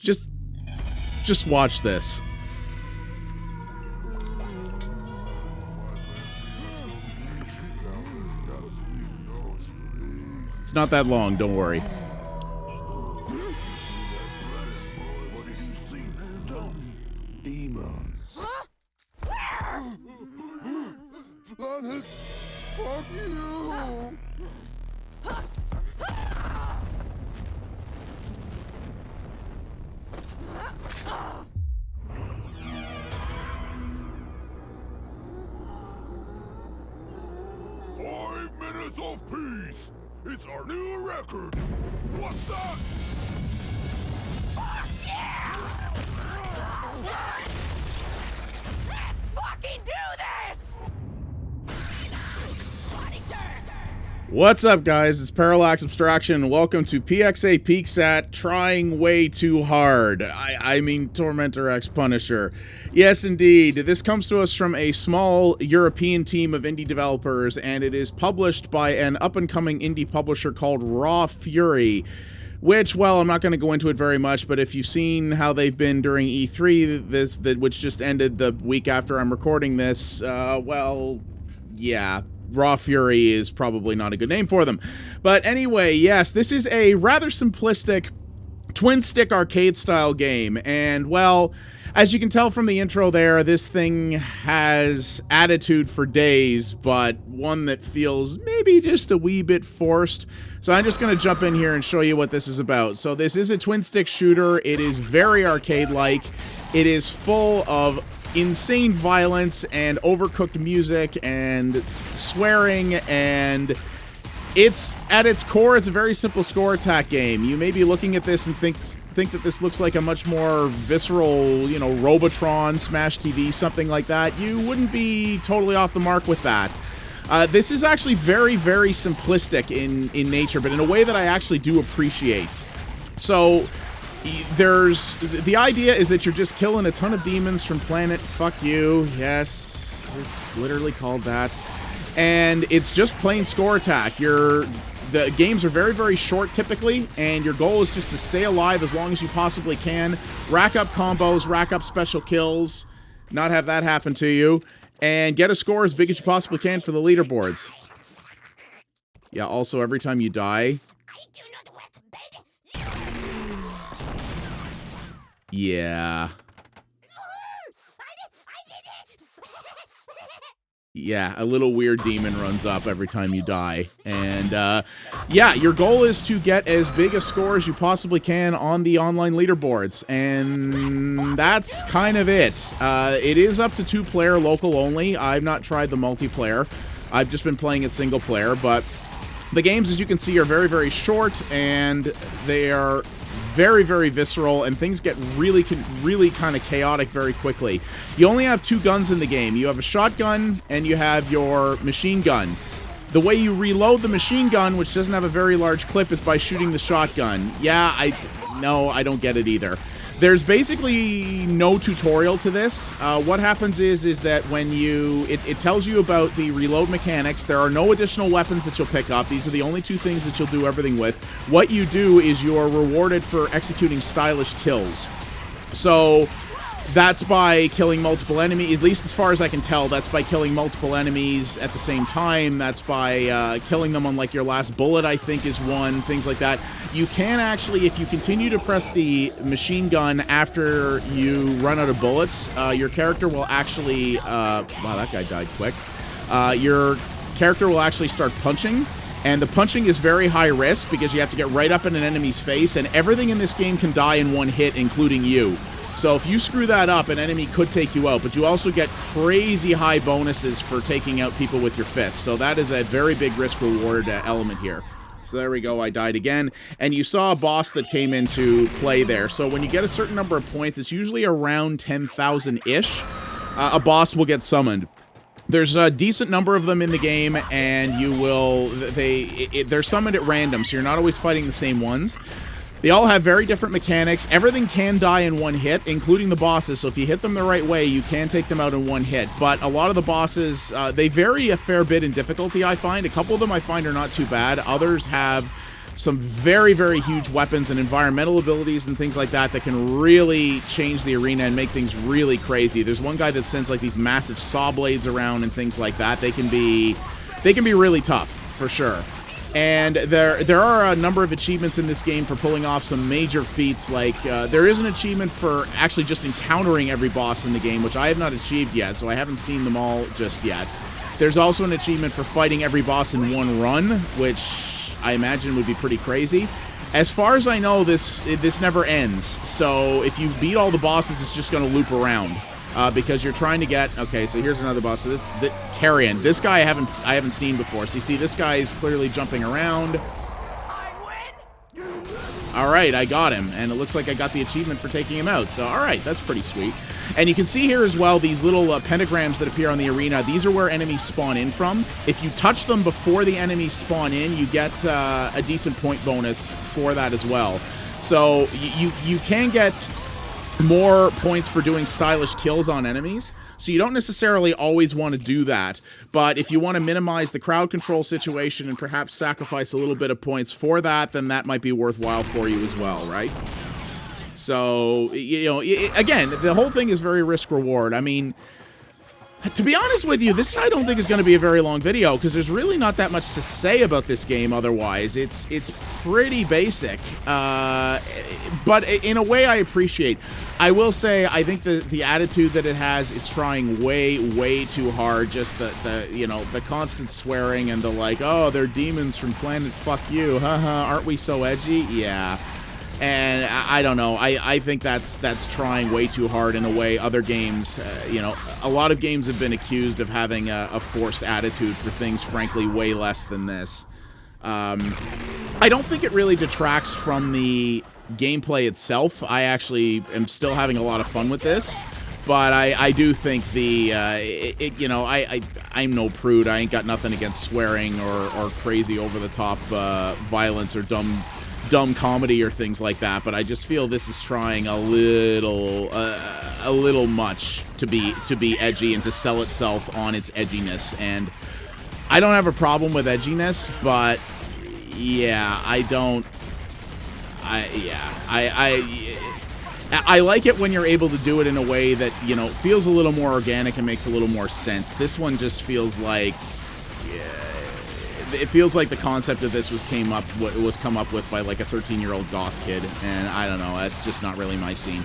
Just watch this. It's not that long, don't worry. Planets, fuck you! 5 minutes of peace! It's our new record! What's that? Fuck yeah! Let's fucking do this! Punisher! What's up, guys? It's Parallax Abstraction, and welcome to PXA Peeks at Trying Way Too Hard. I mean Tormentor X Punisher. Yes, indeed. This comes to us from a small European team of indie developers, and it is published by an up-and-coming indie publisher called Raw Fury. Which, well, I'm not going to go into it very much, but if you've seen how they've been during E3, which just ended the week after I'm recording this, well, yeah. Raw Fury is probably not a good name for them. But anyway, yes, this is a rather simplistic twin-stick arcade-style game, and, well, as you can tell from the intro there, this thing has attitude for days, but one that feels maybe just a wee bit forced. So I'm just going to jump in here and show you what this is about. So this is a twin-stick shooter. It is very arcade-like. It is full of insane violence and overcooked music and swearing, and it's at its core, it's a very simple score attack game. You may be looking at this and think that this looks like a much more visceral, you know, Robotron, Smash TV, something like that. You wouldn't be totally off the mark with that. This is actually very, very simplistic in nature, but in a way that I actually do appreciate. So the idea is that you're just killing a ton of demons from planet fuck you. Yes, it's literally called that. And it's just plain score attack. The games are very, very short typically, and your goal is just to stay alive as long as you possibly can, rack up combos, rack up special kills, not have that happen to you, and get a score as big as you possibly can for the leaderboards. Yeah, also every time you die, yeah. Yeah, a little weird demon runs up every time you die. And, yeah, your goal is to get as big a score as you possibly can on the online leaderboards. And that's kind of it. It is up to 2-player local only. I've not tried the multiplayer. I've just been playing it single player. But the games, as you can see, are very, very short. And they are very, very visceral, and things get really kind of chaotic very quickly. You only have 2 guns in the game. You have a shotgun, and you have your machine gun. The way you reload the machine gun, which doesn't have a very large clip, is by shooting the shotgun. Yeah, I don't get it either. There's basically no tutorial to this. What happens is that when it tells you about the reload mechanics. There are no additional weapons that you'll pick up. These are the only 2 things that you'll do everything with. What you do is you are rewarded for executing stylish kills. So that's by killing multiple enemies, at least as far as I can tell. That's by killing multiple enemies at the same time. That's by killing them on, like, your last bullet, I think, is one, things like that. You can actually, if you continue to press the machine gun after you run out of bullets, your character will actually, wow, that guy died quick. Your character will actually start punching, and the punching is very high risk because you have to get right up in an enemy's face, and everything in this game can die in one hit, including you. So if you screw that up, an enemy could take you out, but you also get crazy high bonuses for taking out people with your fists. So that is a very big risk-reward element here. So there we go, I died again. And you saw a boss that came into play there. So when you get a certain number of points, it's usually around 10,000-ish, a boss will get summoned. There's a decent number of them in the game, and they're summoned at random, so you're not always fighting the same ones. They all have very different mechanics. Everything can die in one hit, including the bosses, so if you hit them the right way, you can take them out in one hit. But a lot of the bosses, they vary a fair bit in difficulty, I find. A couple of them I find are not too bad. Others have some very, very huge weapons and environmental abilities and things like that that can really change the arena and make things really crazy. There's one guy that sends like these massive saw blades around and things like that. They can be really tough for sure. And there are a number of achievements in this game for pulling off some major feats. Like there is an achievement for actually just encountering every boss in the game, which I have not achieved yet, so I haven't seen them all just yet. There's also an achievement for fighting every boss in one run, which I imagine would be pretty crazy. As far as I know, this never ends. So if you beat all the bosses, it's just going to loop around. Because you're trying to get... Okay, so here's another boss. So this Carrion. This guy I haven't seen before. So you see, this guy is clearly jumping around. I win. All right, I got him. And it looks like I got the achievement for taking him out. So, all right, that's pretty sweet. And you can see here as well these little pentagrams that appear on the arena. These are where enemies spawn in from. If you touch them before the enemies spawn in, you get a decent point bonus for that as well. So you can get more points for doing stylish kills on enemies, so you don't necessarily always want to do that, but if you want to minimize the crowd control situation and perhaps sacrifice a little bit of points for that, then that might be worthwhile for you as well, right? So, you know, again, the whole thing is very risk-reward. I mean, to be honest with you, this I don't think is going to be a very long video, because there's really not that much to say about this game otherwise. It's pretty basic, but in a way I appreciate. I will say, I think the attitude that it has is trying way too hard. Just the constant swearing and the like, oh, they're demons from planet fuck you, haha, aren't we so edgy? Yeah. And I don't know. I think that's trying way too hard in a way. Other games, you know, a lot of games have been accused of having a forced attitude for things, frankly, way less than this. I don't think it really detracts from the gameplay itself. I actually am still having a lot of fun with this. But I do think you know, I'm no prude. I ain't got nothing against swearing or crazy over-the-top violence or dumb comedy or things like that, but I just feel this is trying a little much to be edgy and to sell itself on its edginess. And I don't have a problem with edginess, but yeah, I like it when you're able to do it in a way that, you know, feels a little more organic and makes a little more sense. This one just feels like, it feels like the concept of this was come up with by like a 13-year-old goth kid, and I don't know, that's just not really my scene.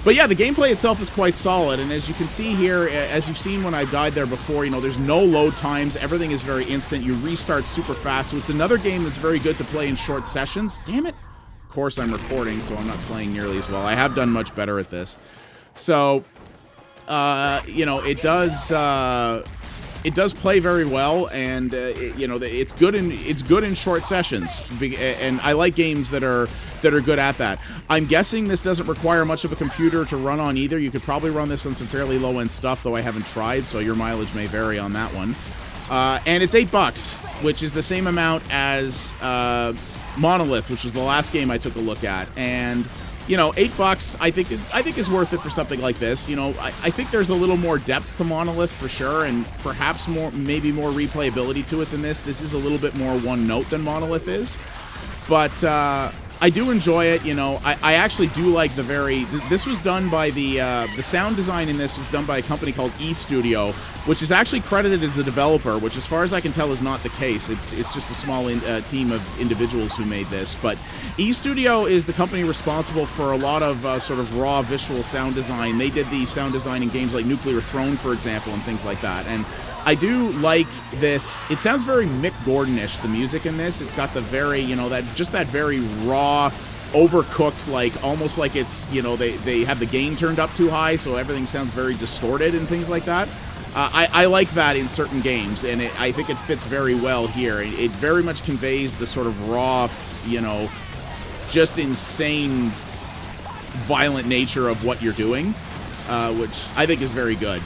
But yeah, the gameplay itself is quite solid, and as you can see here, as you've seen when I've died there before, you know, there's no load times, everything is very instant, you restart super fast, so it's another game that's very good to play in short sessions. Damn it! Of course I'm recording, so I'm not playing nearly as well. I have done much better at this. So, you know, it does play very well, and you know, it's good in short sessions, and I like games that are good at that. I'm guessing this doesn't require much of a computer to run on either. You could probably run this on some fairly low-end stuff, though I haven't tried, so your mileage may vary on that one. And it's $8, which is the same amount as Monolith, which was the last game I took a look at, and you know, $8 I think is worth it for something like this. You know, I think there's a little more depth to Monolith for sure, and perhaps maybe more replayability to it than this. This is a little bit more one note than Monolith is, but I do enjoy it. You know, I actually do like this was done by the sound design in this was done by a company called E-Studio, which is actually credited as the developer, which as far as I can tell is not the case. It's just a small team of individuals who made this. But E-Studio is the company responsible for a lot of sort of raw visual sound design. They did the sound design in games like Nuclear Throne, for example, and things like that. And I do like this. It sounds very Mick Gordon-ish, the music in this. It's got the very, you know, that very raw, overcooked, like almost like it's, you know, they have the gain turned up too high, so everything sounds very distorted and things like that. I like that in certain games, and I think it fits very well here. It very much conveys the sort of raw, you know, just insane, violent nature of what you're doing, which I think is very good.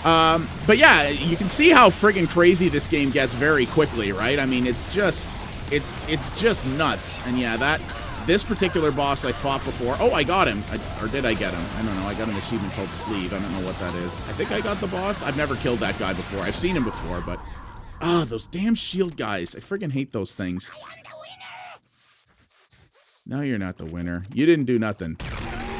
But yeah, you can see how friggin' crazy this game gets very quickly, right? I mean, it's just nuts. And yeah, this particular boss I fought before. Oh, I got him. Or did I get him? I don't know. I got an achievement called Sleeve. I don't know what that is. I think I got the boss. I've never killed that guy before. I've seen him before, but those damn shield guys. I friggin' hate those things. I am the winner! No, you're not the winner. You didn't do nothing.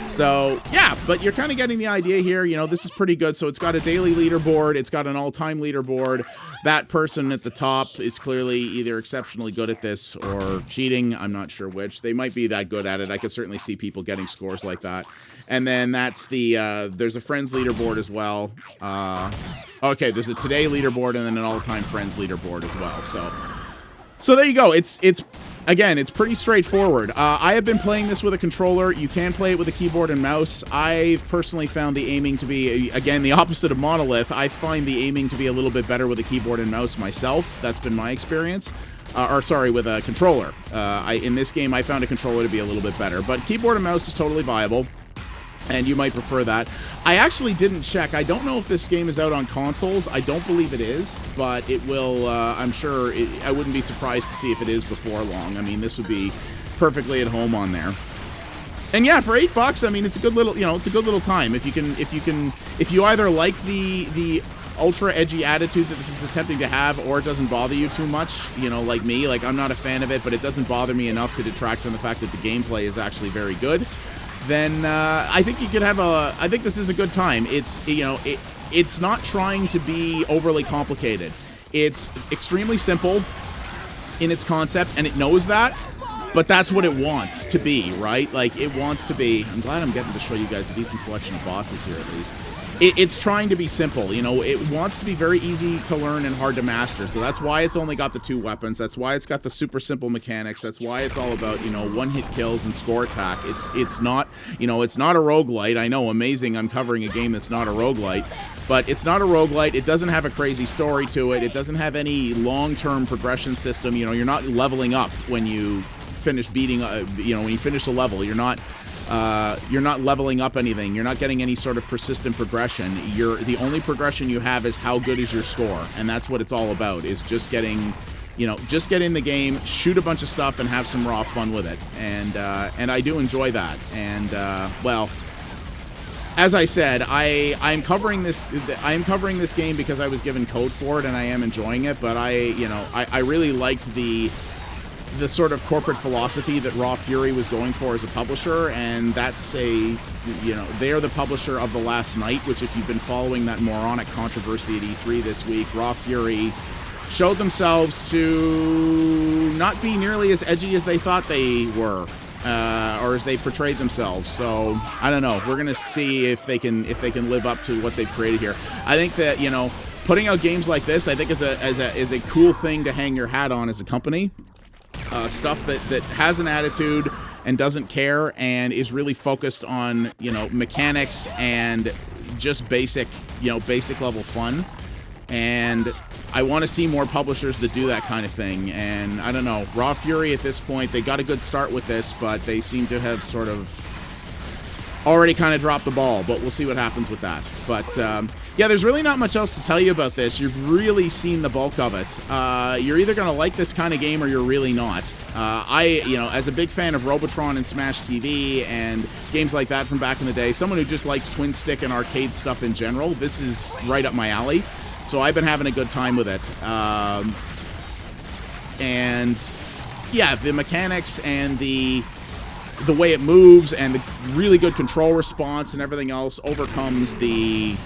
So, yeah, but you're kind of getting the idea here. You know, this is pretty good. So it's got a daily leaderboard. It's got an all-time leaderboard. That person at the top is clearly either exceptionally good at this or cheating. I'm not sure which. They might be that good at it. I could certainly see people getting scores like that. And then that's the, there's a friends leaderboard as well. Okay, there's a today leaderboard and then an all-time friends leaderboard as well. So there you go. Again, it's pretty straightforward. I have been playing this with a controller. You can play it with a keyboard and mouse. I've personally found the aiming to be, again, the opposite of Monolith. I find the aiming to be a little bit better with a keyboard and mouse myself. That's been my experience. With a controller. In this game, I found a controller to be a little bit better. But keyboard and mouse is totally viable, and you might prefer that. I actually didn't check. I don't know if this game is out on consoles. I don't believe it is, but it will, I'm sure, I wouldn't be surprised to see if it is before long. I mean, this would be perfectly at home on there. And yeah, for $8, I mean, it's a good little, it's a good little time. If you either like the ultra edgy attitude that this is attempting to have, or it doesn't bother you too much, like me, like I'm not a fan of it, but it doesn't bother me enough to detract from the fact that the gameplay is actually very good, then I think you could have I think this is a good time. It's, it's not trying to be overly complicated. It's extremely simple in its concept, and it knows that, but that's what it wants to be, right? Like, it wants to be, I'm glad I'm getting to show you guys a decent selection of bosses here, at least. It's trying to be simple, it wants to be very easy to learn and hard to master, so that's why it's only got the 2 weapons, that's why it's got the super simple mechanics, that's why it's all about, one-hit kills and score attack. It's not, it's not a roguelite. I know, amazing, I'm covering a game that's not a roguelite, but it's not a roguelite. It doesn't have a crazy story to it. It doesn't have any long-term progression system. You're not leveling up when you finish beating, when you finish a level. You're not leveling up anything. You're not getting any sort of persistent progression. The only progression you have is how good is your score, and that's what it's all about, is just getting, just get in the game, shoot a bunch of stuff, and have some raw fun with it. And I do enjoy that. And, well, as I said, I'm covering this game because I was given code for it, and I am enjoying it, but I really liked the sort of corporate philosophy that Raw Fury was going for as a publisher, and that's they're the publisher of The Last Night, which, if you've been following that moronic controversy at E3 this week, Raw Fury showed themselves to not be nearly as edgy as they thought they were, or as they portrayed themselves. So I don't know. We're gonna see if they can live up to what they've created here. I think that putting out games like this, I think is a cool thing to hang your hat on as a company. Stuff that has an attitude and doesn't care and is really focused on, mechanics and just basic level fun. And I want to see more publishers that do that kind of thing. And I don't know, Raw Fury at this point, they got a good start with this, but they seem to have sort of already kind of dropped the ball, but we'll see what happens with that. But yeah, there's really not much else to tell you about this. You've really seen the bulk of it. You're either going to like this kind of game or you're really not. As a big fan of Robotron and Smash TV and games like that from back in the day, someone who just likes twin stick and arcade stuff in general, this is right up my alley. So I've been having a good time with it. And yeah, the mechanics and the way it moves and the really good control response and everything else overcomes the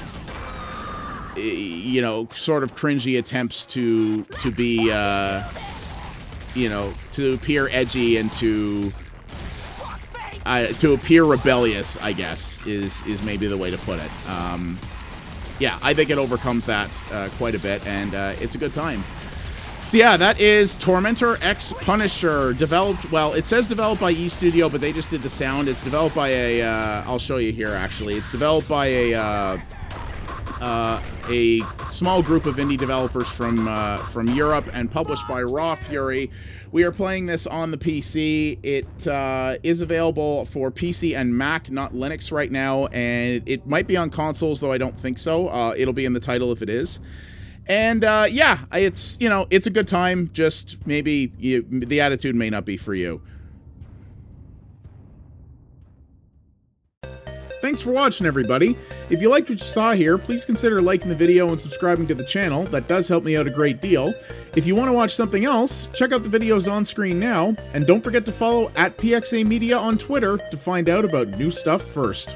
sort of cringy attempts to be to appear edgy and to appear rebellious, I guess is maybe the way to put it. Yeah, I think it overcomes that quite a bit, and it's a good time. So yeah, that is Tormentor X Punisher, it says developed by eStudio, but they just did the sound. It's developed by I'll show you here, actually. It's developed by a small group of indie developers from Europe and published by Raw Fury. We are playing this on the PC. It is available for PC and Mac, not Linux right now, and it might be on consoles, though I don't think so. It'll be in the title if it is. And yeah, it's a good time. Just maybe the attitude may not be for you. thanks for watching, everybody. If you liked what you saw here, please consider liking the video and subscribing to the channel. That does help me out a great deal. If you want to watch something else, check out the videos on screen now, and don't forget to follow @PXA Media on Twitter to find out about new stuff first.